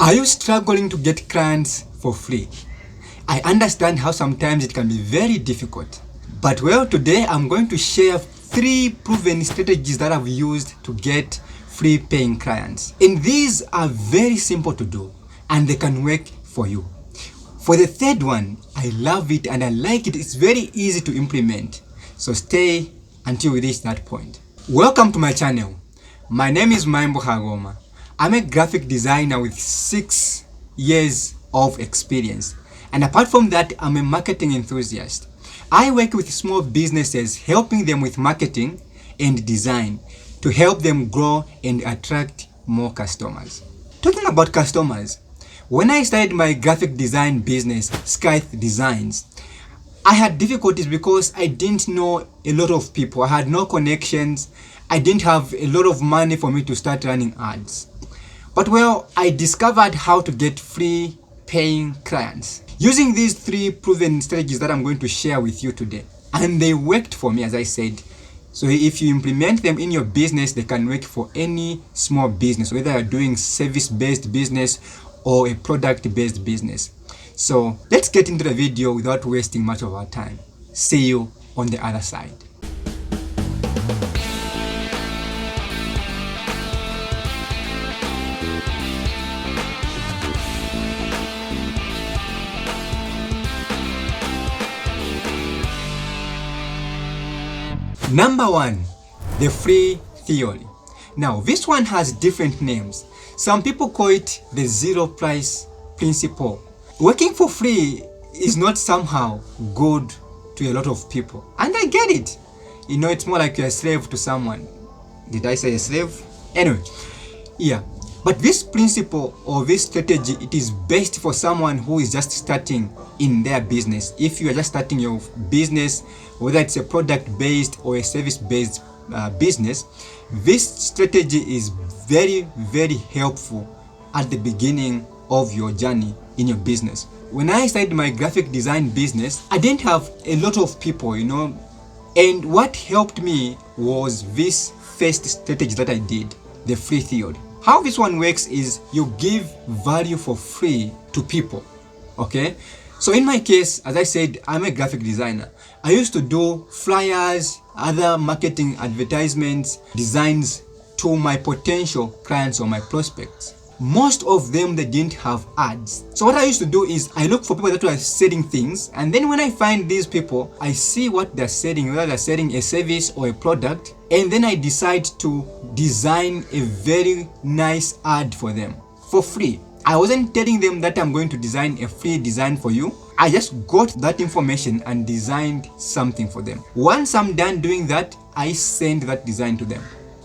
Are you struggling to get clients for free? I understand how sometimes it can be very difficult. But well, today I'm going to share 3 proven strategies that I've used to get free paying clients. And these are very simple to do and they can work for you. For the third one, I love it and I like it. It's very easy to implement. So stay until we reach that point. Welcome to my channel. My name is Maimbo Hagoma. I'm a graphic designer with 6 years of experience. And apart from that, I'm a marketing enthusiast. I work with small businesses, helping them with marketing and design to help them grow and attract more customers. Talking about customers, when I started my graphic design business, Skyth Designs, I had difficulties because I didn't know a lot of people. I had no connections. I didn't have a lot of money for me to start running ads. But well, I discovered how to get free paying clients using these 3 proven strategies that I'm going to share with you today. And they worked for me, as I said. So if you implement them in your business, they can work for any small business, whether you're doing service-based business or a product-based business. So let's get into the video without wasting much of our time. See you on the other side. Number 1, the free theory. Now, this one has different names. Some people call it the zero price principle. Working for free is not somehow good to a lot of people. And I get it. You know, it's more like you're a slave to someone. Did I say a slave? Anyway, yeah. But this principle or this strategy, it is best for someone who is just starting in their business. If you are just starting your business, whether it's a product-based or a service-based business, this strategy is very, very helpful at the beginning of your journey in your business. When I started my graphic design business, I didn't have a lot of people, and what helped me was this first strategy that I did, the free theory. How this one works is you give value for free to people, okay? So in my case, as I said, I'm a graphic designer. I used to do flyers, other marketing advertisements, designs to my potential clients or my prospects. Most of them, they didn't have ads. So what I used to do is I look for people that were selling things, and then when I find these people, I see what they're selling, whether they're selling a service or a product, and then I decide to design a very nice ad for them for free. I wasn't telling them that I'm going to design a free design for you. I just got that information and designed something for them. Once I'm done doing that, I send that design to them.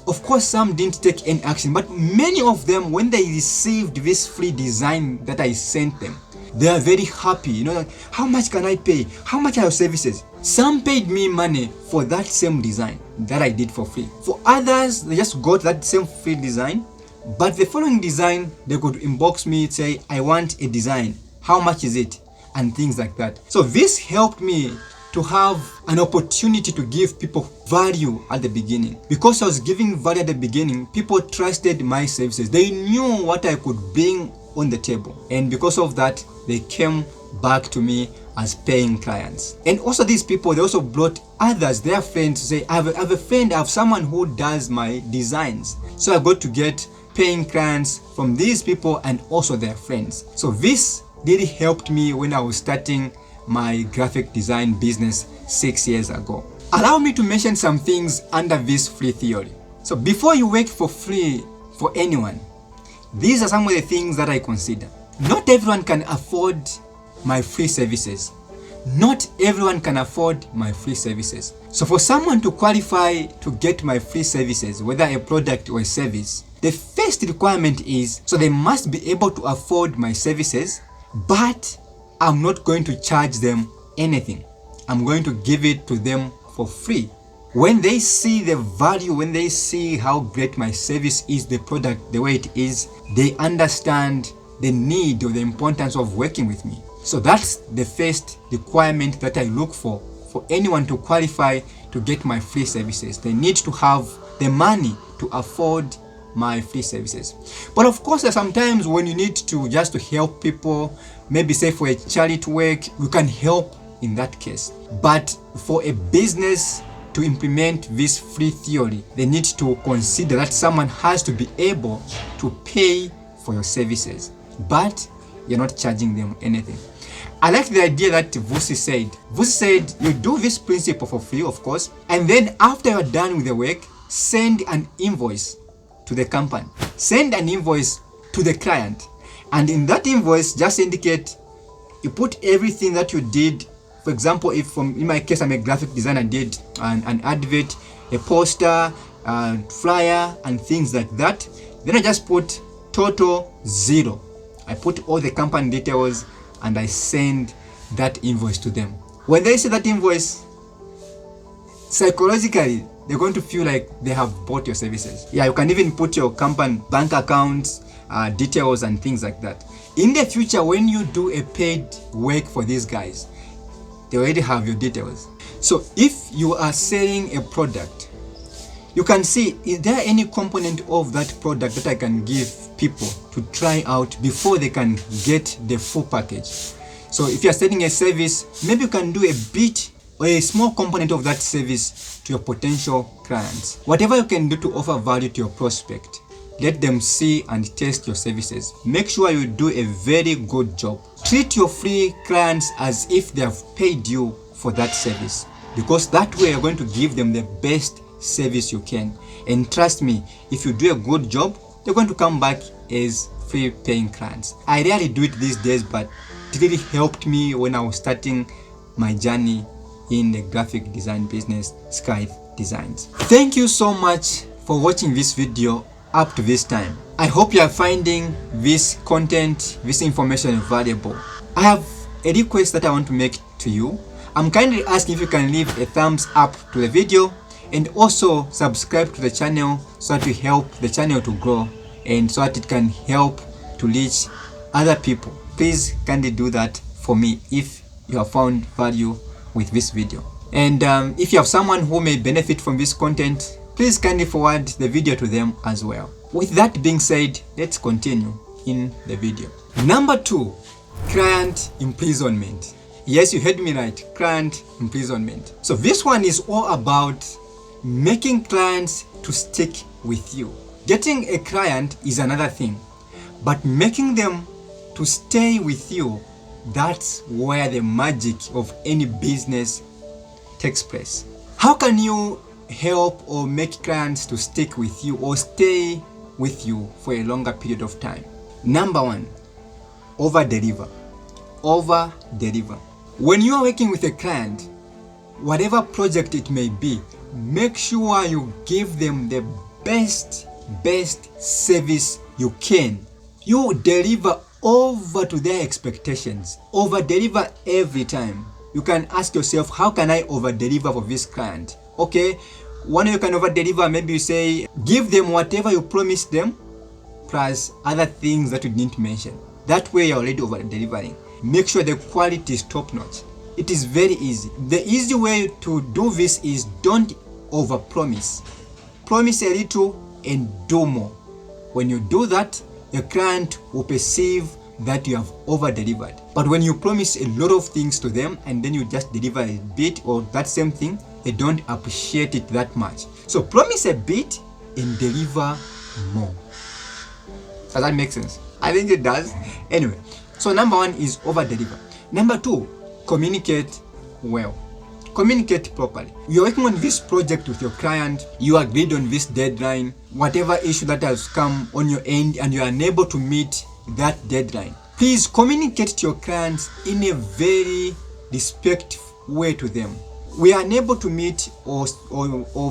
Of course, some didn't take any action, but many of them, when they received this free design that I sent them, they are very happy. Like, how much can I pay? How much are your services? Some paid me money for that same design that I did for free. For others, they just got that same free design, but the following design, they could inbox me, say, I want a design. How much is it? And things like that. So this helped me to have an opportunity to give people value at the beginning. Because I was giving value at the beginning, people trusted my services. They knew what I could bring on the table. And because of that, they came back to me as paying clients. And also these people, they also brought others, their friends, to say, I have a friend, I have someone who does my designs. So I got to get paying clients from these people and also their friends. So this really helped me when I was starting my graphic design business 6 years ago. Allow me to mention some things under this free theory. So before you work for free for anyone, these are some of the things that I consider. Not everyone can afford my free services. Not everyone can afford my free services. So for someone to qualify to get my free services, whether a product or a service, the first requirement is, so they must be able to afford my services, but I'm not going to charge them anything. I'm going to give it to them for free. When they see the value, when they see how great my service is, the product, the way it is, they understand the need or the importance of working with me. So that's the first requirement that I look for anyone to qualify to get my free services. They need to have the money to afford my free services. But of course, there's sometimes when you need to just to help people, maybe say for a charity work, you can help in that case. But for a business to implement this free theory, they need to consider that someone has to be able to pay for your services, but you're not charging them anything. I like the idea that Vusi said. Vusi said you do this principle for free, of course, and then after you're done with the work, send an invoice to the company. Send an invoice to the client. And in that invoice, just indicate, you put everything that you did. For example, if in my case, I'm a graphic designer, did an advert, a poster, flyer, and things like that. Then I just put total 0. I put all the company details and I send that invoice to them. When they see that invoice, psychologically, they're going to feel like they have bought your services. Yeah, you can even put your company bank accounts, details and things like that. In the future, when you do a paid work for these guys, they already have your details. So if you are selling a product, you can see, is there any component of that product that I can give people to try out before they can get the full package? So if you're selling a service, maybe you can do a bit or a small component of that service to your potential clients. Whatever you can do to offer value to your prospect, let them see and test your services. Make sure you do a very good job. Treat your free clients as if they have paid you for that service, because that way you're going to give them the best service you can. And trust me, if you do a good job, they're going to come back as free paying clients. I rarely do it these days, but it really helped me when I was starting my journey in the graphic design business, Skyth Designs. Thank you so much for watching this video up to this time. I hope you are finding this content, this information valuable. I have a request that I want to make to you. I'm kindly asking if you can leave a thumbs up to the video and also subscribe to the channel so that you help the channel to grow and so that it can help to reach other people. Please kindly do that for me if you have found value with this video. And if you have someone who may benefit from this content, please kindly forward the video to them as well. With that being said, let's continue in the video. Number 2, client imprisonment. Yes, you heard me right, client imprisonment. So this one is all about making clients to stick with you. Getting a client is another thing, but making them to stay with you, that's where the magic of any business takes place. How can you help or make clients to stick with you or stay with you for a longer period of time? Number 1, over-deliver. Over-deliver. When you are working with a client, whatever project it may be, make sure you give them the best service you can. You deliver over to their expectations. Over-deliver every time. You can ask yourself, how can I over-deliver for this client? Okay, one you can over-deliver, maybe you say, give them whatever you promised them, plus other things that you didn't mention. That way you're already over-delivering. Make sure the quality is top-notch. It is very easy. The easy way to do this is don't over-promise. Promise a little and do more. When you do that, the client will perceive that you have over-delivered. But when you promise a lot of things to them and then you just deliver a bit or that same thing, they don't appreciate it that much. So promise a bit and deliver more. Does that make sense? I think it does. Anyway, so number 1 is over-deliver. Number 2, communicate well. Communicate properly. You're working on this project with your client, you agreed on this deadline, whatever issue that has come on your end and you are unable to meet that deadline. Please communicate to your clients in a very respectful way to them. We are unable to meet or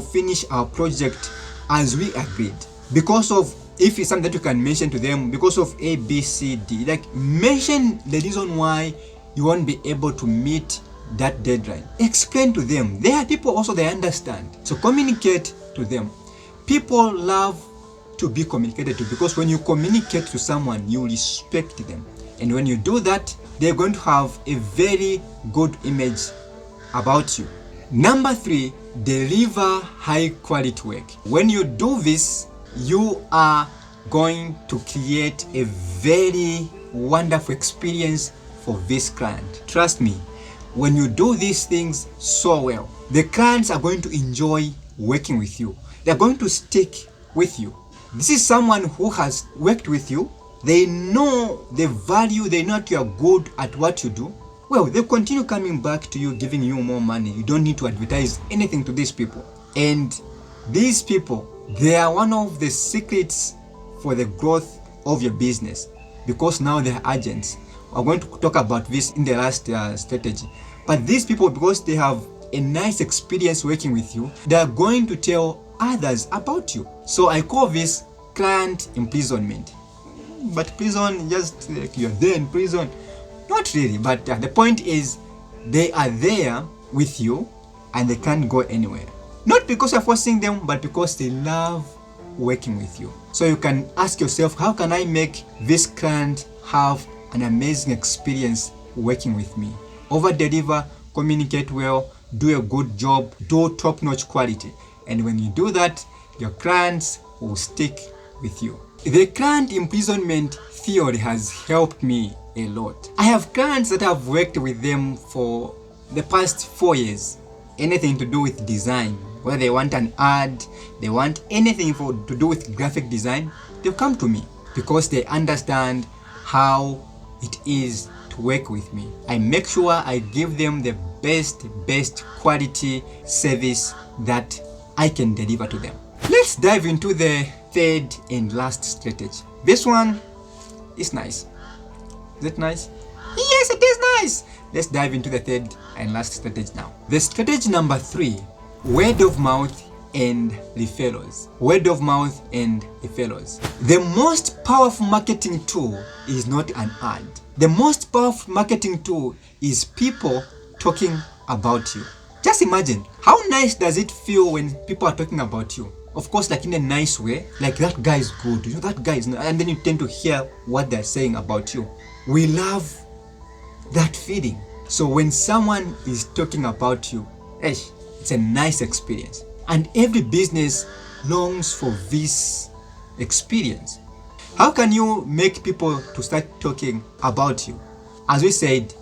finish our project as we agreed because of, if it's something that you can mention to them, because of A, B, C, D, like mention the reason why you won't be able to meet that deadline. Explain to them. There are people also, they understand. So communicate to them. People love to be communicated to, because when you communicate to someone, you respect them. And when you do that, they're going to have a very good image about you. Number 3, deliver high quality work. When you do this, you are going to create a very wonderful experience for this client. Trust me, when you do these things so well, the clients are going to enjoy working with you. They're going to stick with you. This is someone who has worked with you. They know the value, they know that you are good at what you do. Well, they continue coming back to you, giving you more money. You don't need to advertise anything to these people. And these people, they are one of the secrets for the growth of your business, because now they're agents. We're going to talk about this in the last strategy. But these people, because they have a nice experience working with you, they are going to tell others about you. So I call this client imprisonment. But prison, just like you're there in prison. Not really, but the point is they are there with you and they can't go anywhere. Not because you're forcing them, but because they love working with you. So you can ask yourself, how can I make this client have an amazing experience working with me? Over deliver, communicate well, do a good job, do top-notch quality. And when you do that, your clients will stick with you. The client imprisonment theory has helped me a lot. I have clients that I've worked with them for the past 4 years. Anything to do with design, whether they want an ad, they want anything to do with graphic design, they'll come to me because they understand how it is to work with me. I make sure I give them the best quality service that I can deliver to them. Let's dive into the third and last strategy. This one is nice. Is it nice? Yes, it is nice. Let's dive into the third and last strategy now. The strategy number 3, word of mouth and referrals. Word of mouth and referrals. The most powerful marketing tool is not an ad. The most powerful marketing tool is people talking about you. Just imagine, how nice does it feel when people are talking about you? Of course, like in a nice way, like that guy is good, you know, that guy is not, and then you tend to hear what they're saying about you. We love that feeling. So when someone is talking about you, it's a nice experience. And every business longs for this experience. How can you make people to start talking about you? As we said,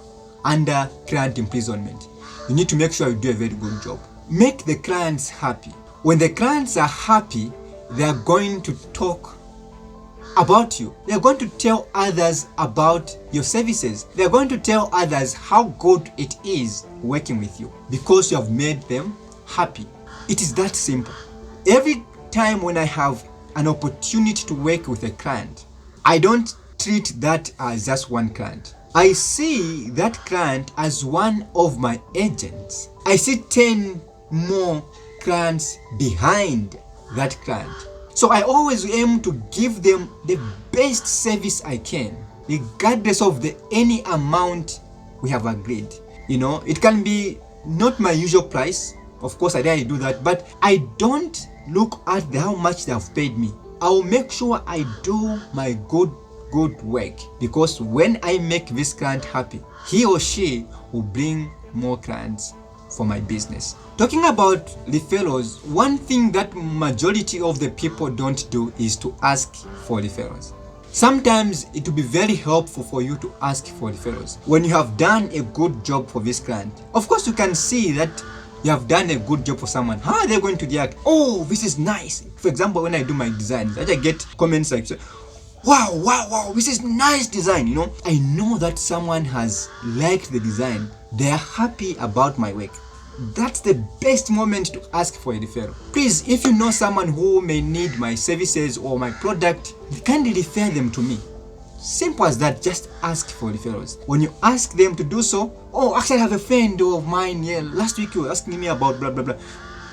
under client imprisonment, you need to make sure you do a very good job. Make the clients happy. When the clients are happy, they are going to talk about you. They are going to tell others about your services. They are going to tell others how good it is working with you because you have made them happy. It is that simple. Every time when I have an opportunity to work with a client, I don't treat that as just one client. I see that client as one of my agents. I see 10 more clients behind that client. So I always aim to give them the best service I can, regardless of any amount we have agreed. You know, it can be not my usual price. Of course, I do that, but I don't look at how much they have paid me. I'll make sure I do my good work, because when I make this client happy, he or she will bring more clients for my business. Talking about referrals, one thing that majority of the people don't do is to ask for referrals. Sometimes it will be very helpful for you to ask for referrals. When you have done a good job for this client, of course you can see that you have done a good job for someone. How are they going to react? Oh, this is nice. For example, when I do my designs, I get comments like, wow, this is nice design. You know, I know that someone has liked the design. They are happy about my work. That's the best moment to ask for a referral. Please, if you know someone who may need my services or my product, kindly refer them to me. Simple as that. Just ask for referrals. When you ask them to do so, oh, actually I have a friend of mine here, last week you were asking me about blah blah blah,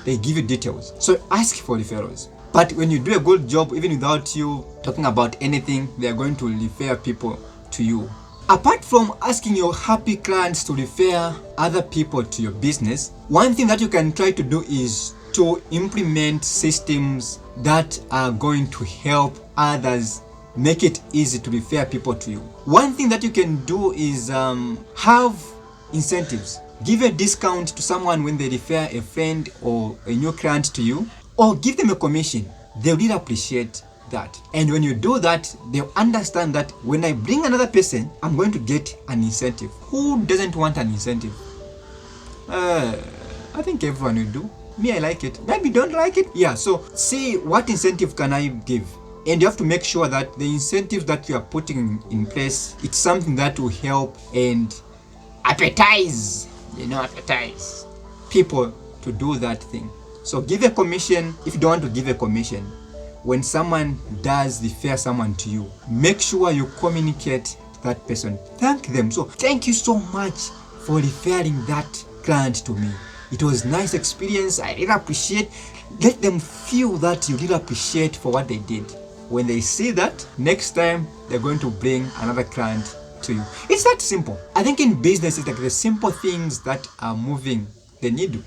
they give you details. So ask for referrals. But when you do a good job, even without you talking about anything, they are going to refer people to you. Apart from asking your happy clients to refer other people to your business, one thing that you can try to do is to implement systems that are going to help others make it easy to refer people to you. One thing that you can do is have incentives. Give a discount to someone when they refer a friend or a new client to you, or give them a commission. they really appreciate that. And when you do that, they'll understand that when I bring another person, I'm going to get an incentive. Who doesn't want an incentive? I think everyone will do. Me, I like it. Maybe don't like it. Yeah, so see what incentive can I give? And you have to make sure that the incentives that you are putting in place, it's something that will help and appetize people to do that thing. So give a commission. If you don't want to give a commission, when someone does refer someone to you, make sure you communicate to that person. Thank them. So thank you so much for referring that client to me. It was a nice experience. I really appreciate. Let them feel that you really appreciate for what they did. When they see that, next time they're going to bring another client to you. It's that simple. I think in business, it's like the simple things that are moving the needle.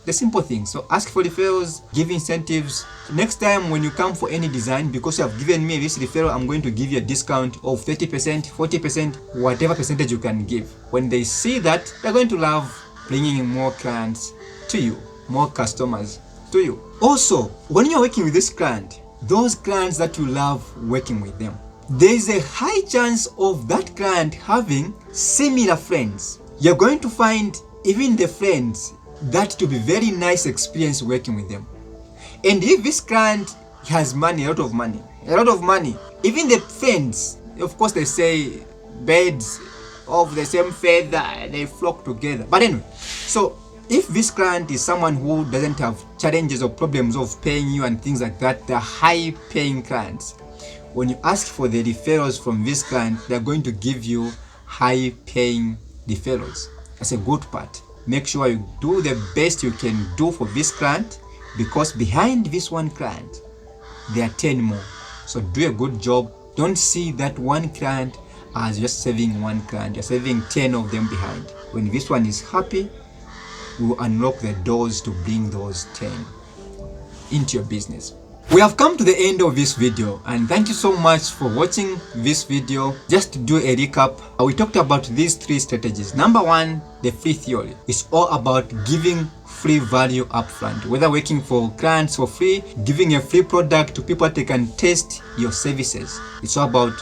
The simple things. So ask for referrals, give incentives. Next time when you come for any design, because you have given me this referral, I'm going to give you a discount of 30%, 40%, whatever percentage you can give. When they see that, they're going to love bringing in more clients to you, more customers to you. Also, when you're working with this client, those clients that you love working with them, there is a high chance of that client having similar friends. You're going to find even the friends that to be very nice experience working with them. And if this client has money, a lot of money, even the friends, of course they say birds of the same feather, they flock together. But anyway, so if this client is someone who doesn't have challenges or problems of paying you and things like that, they're high paying clients. When you ask for the referrals from this client, they're going to give you high paying referrals. That's a good part. Make sure you do the best you can do for this client, because behind this one client, there are 10 more. So do a good job. Don't see that one client as just saving one client. You're saving 10 of them behind. When this one is happy, we will unlock the doors to bring those 10 into your business. We have come to the end of this video, and thank you so much for watching this video. Just to do a recap, we talked about these 3 strategies. Number 1, the free theory. It's all about giving free value upfront, whether working for clients for free, giving a free product to people that they can test your services. It's all about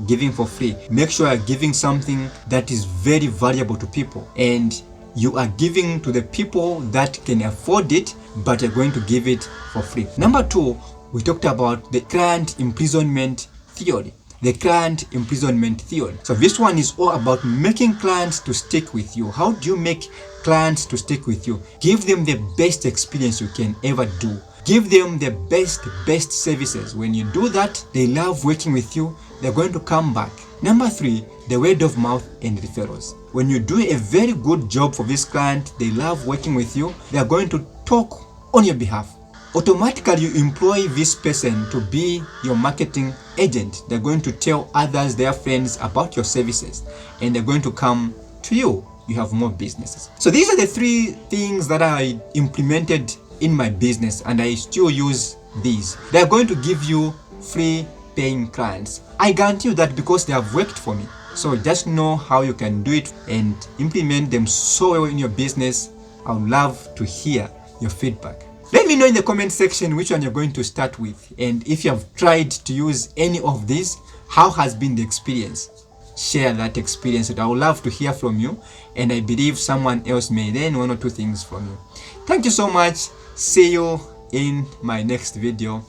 giving for free. Make sure you're giving something that is very valuable to people, and you are giving to the people that can afford it, but you're going to give it for free. Number 2, we talked about the client imprisonment theory. The client imprisonment theory. So this one is all about making clients to stick with you. How do you make clients to stick with you? Give them the best experience you can ever do. Give them the best services. When you do that, they love working with you. They're going to come back. Number 3, the word of mouth and referrals. When you do a very good job for this client, they love working with you. They are going to talk on your behalf. Automatically, you employ this person to be your marketing agent. They're going to tell others, their friends, about your services, and they're going to come to you. You have more businesses. So these are the 3 things that I implemented in my business, and I still use these. They're going to give you free paying clients. I guarantee you that, because they have worked for me. So just know how you can do it and implement them so well in your business. I would love to hear your feedback. Let me know in the comment section which one you're going to start with, and if you have tried to use any of these, how has been the experience? Share that experience. I would love to hear from you, and I believe someone else may learn 1 or 2 things from you. Thank you so much. See you in my next video.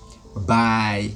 Bye.